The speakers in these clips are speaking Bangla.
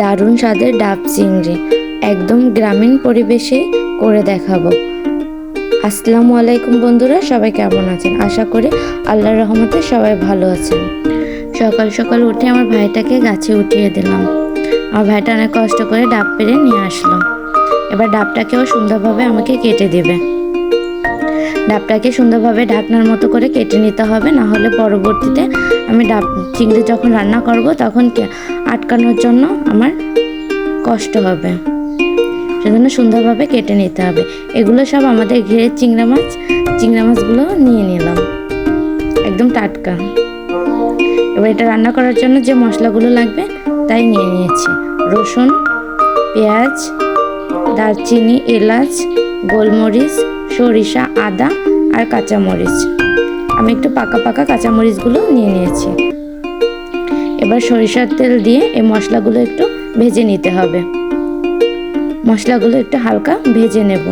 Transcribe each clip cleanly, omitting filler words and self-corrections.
দারুণ স্বাদের ডাব চিংড়ি একদম গ্রামীণ পরিবেশে করে দেখাবো। আসসালামু আলাইকুম বন্ধুরা, সবাই কেমন আছেন? আশা করি আল্লাহর রহমতে সবাই ভালো আছেন। সকাল সকাল উঠে আমার ভাইটাকে গাছে উঠিয়ে দিলাম। আমার ভাইটা অনেক কষ্ট করে ডাব পেড়ে নিয়ে আসলো। এবার ডাবটাকেও সুন্দরভাবে আমাকে কেটে দেবে। ডাবটাকে সুন্দরভাবে ঢাকনার মতো করে কেটে নিতে হবে, না হলে পরবর্তীতে আমি ডাব চিংড়ি যখন রান্না করব তখন আটকানোর জন্য আমার কষ্ট হবে। সেজন্য সুন্দরভাবে কেটে নিতে হবে। এগুলো সব আমাদের ঘেরের চিংড়া মাছগুলো নিয়ে নিলাম, একদম টাটকা। এবার এটা রান্না করার জন্য যে মশলাগুলো লাগবে তাই নিয়ে নিয়েছি। রসুন, পেঁয়াজ, দারচিনি, এলাচ, গোলমরিচ, সরিষা, আদা আর কাঁচামরিচ। আমি একটু পাকা পাকা কাঁচামরিচগুলো নিয়ে নিয়েছি। এবার সরিষার তেল দিয়ে এই মশলাগুলো একটু ভেজে নিতে হবে। মশলাগুলো একটু হালকা ভেজে নেব,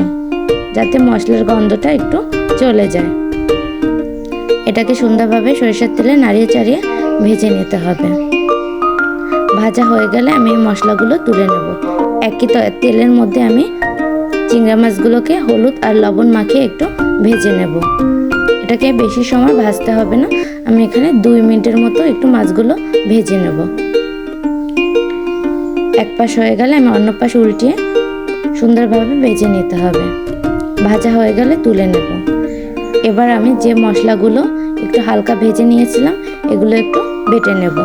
যাতে মশলার গন্ধটা একটু চলে যায়। এটাকে সুন্দরভাবে সরিষার তেলে নাড়িয়ে চাড়িয়ে ভেজে নিতে হবে। ভাজা হয়ে গেলে আমি এই মশলাগুলো তুলে নেব। একই তেলের মধ্যে আমি চিংড়া মাছগুলোকে হলুদ আর লবণ মাখিয়ে একটু ভেজে নেব। এটাকে বেশি সময় ভাজতে হবে না, আমি এখানে 2 মিনিটের মতো একটু মাছগুলো ভেজে নেব। এক পাশ হয়ে গেলে আমি অন্য পাশ উল্টিয়ে সুন্দরভাবে ভেজে নিতে হবে। ভাজা হয়ে গেলে তুলে নেব। এবার আমি যে মশলাগুলো একটু হালকা ভেজে নিয়েছিলাম এগুলো একটু বেটে নেব।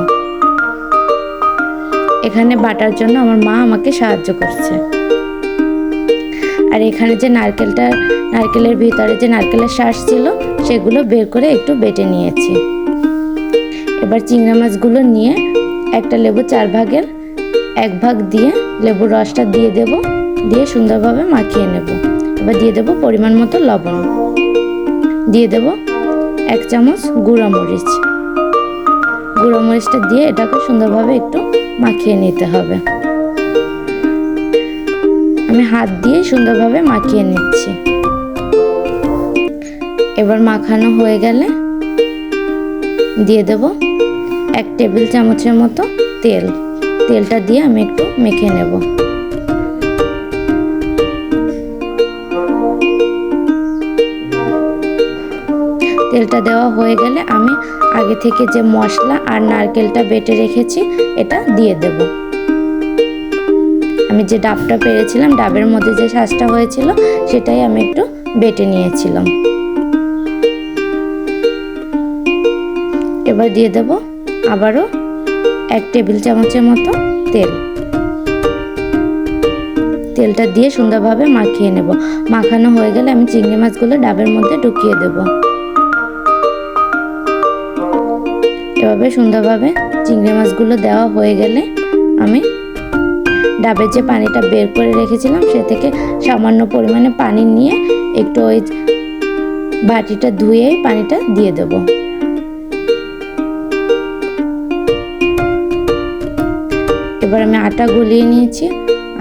এখানে বাটার জন্য আমার মা আমাকে সাহায্য করছে। আর এখানে যে নারকেলের ভিতরে যে নারকেলের শাঁস ছিল সেগুলো বের করে একটু বেটে নিয়েছি। এবার চিংড়া মাছগুলো নিয়ে একটা লেবু 4 ভাগের 1 ভাগ দিয়ে লেবুর রসটা দিয়ে দেব, দিয়ে সুন্দরভাবে মাখিয়ে নেব। এবার দিয়ে দেব পরিমাণ মতো লবণ, দিয়ে দেব 1 চামচ গুঁড়া মরিচটা দিয়ে এটাকে সুন্দরভাবে একটু মাখিয়ে নিতে হবে। আমি হাত দিয়ে সুন্দরভাবে মাখিয়ে নিচ্ছি। এবার মাখানো হয়ে গেলে দিয়ে দেব 1 টেবিল চামচের মতো তেলটা দিয়ে আমি একটু মেখে নেব। তেলটা দেওয়া হয়ে গেলে আমি আগে থেকে যে মশলা আর নারকেলটা বেটে রেখেছি এটা দিয়ে দেব। আমি যে ডাবটা পেরেছিলাম, ডাবের মধ্যে যে শাঁসটা হয়েছিল সেটাই আমি একটু বেটে নিয়েছিলাম। এবার দিয়ে দেব আবারও 1 টেবিল চামচের মতো তেলটা দিয়ে সুন্দরভাবে মাখিয়ে নেব। মাখানো হয়ে গেলে আমি চিংড়ি মাছগুলো ডাবের মধ্যে ঢুকিয়ে দেব। এভাবে সুন্দরভাবে চিংড়ি মাছগুলো দেওয়া হয়ে গেলে আমি ডাবের যে পানিটা বের করে রেখেছিলাম সে থেকে সামান্য পরিমাণে পানি নিয়ে একটু ওই বাটিটা ধুয়ে পানিটা দিয়ে দেব। এবার আমি আটা গলিয়ে নিয়েছি।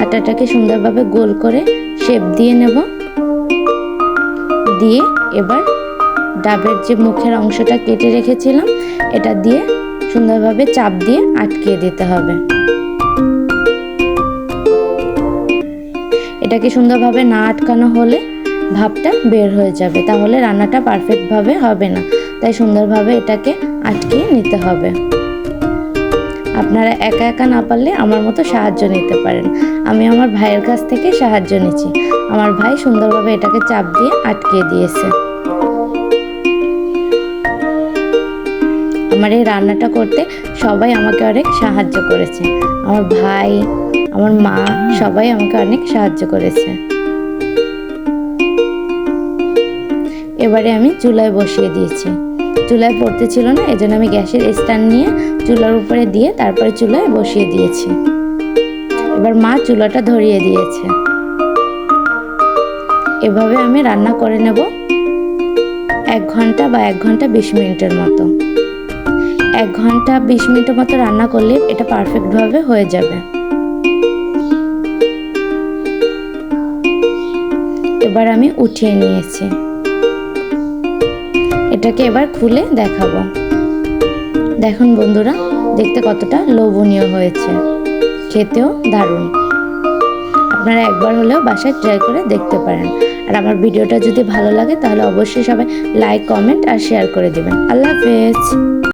আটাটাকে সুন্দরভাবে গোল করে শেপ দিয়ে নেব। দিয়ে এবার ডাবের যে মুখের অংশটা কেটে রেখেছিলাম এটা দিয়ে সুন্দরভাবে চাপ দিয়ে আটকিয়ে দিতে হবে। এটাকে সুন্দরভাবে না আটকানো হলে ভাপটা বের হয়ে যাবে, তাহলে রান্নাটা পারফেক্টভাবে হবে না। তাই সুন্দরভাবে এটাকে আটকিয়ে নিতে হবে। আপনারা একা একা না পারলে আমার মতো সাহায্য নিতে পারেন। আমি আমার ভাইয়ের কাছ থেকে সাহায্য নিচ্ছি। আমার ভাই সুন্দরভাবে এটাকে চাপ দিয়ে আটকিয়ে দিয়েছে। আমার এই রান্নাটা করতে সবাই আমাকে অনেক সাহায্য করেছে। আমার ভাই, আমার মা, সবাই আমাকে অনেক সাহায্য করেছে। এবারে আমি চুলায় বসিয়ে দিয়েছি। চুলায় পড়তে ছিল না, এজন্য আমি গ্যাসের স্ট্যান্ড নিয়ে চুলার উপরে দিয়ে তারপরে চুলায় বসিয়ে দিয়েছি। এবার মা চুলাটা ধরিয়ে দিয়েছে। এভাবে আমি রান্না করে নেব 1 ঘন্টা বা 1 ঘন্টা 20 মিনিটের মতো। 1 ঘন্টা 20 মিনিটের মতো রান্না করলে এটা পারফেক্টভাবে হয়ে যাবে। এবার আমি উঠিয়ে নিয়েছি। এটাকে এবার খুলে দেখাবো। দেখুন বন্ধুরা, দেখতে কতটা লোভনীয় হয়েছে। খেতেও দারুণ। আপনারা একবার হলেও বাসায় ট্রাই করে দেখতে পারেন। আর আমার ভিডিওটা যদি ভালো লাগে তাহলে অবশ্যই সবাই লাইক, কমেন্ট আর শেয়ার করে দিবেন। আল্লাহ হাফেজ।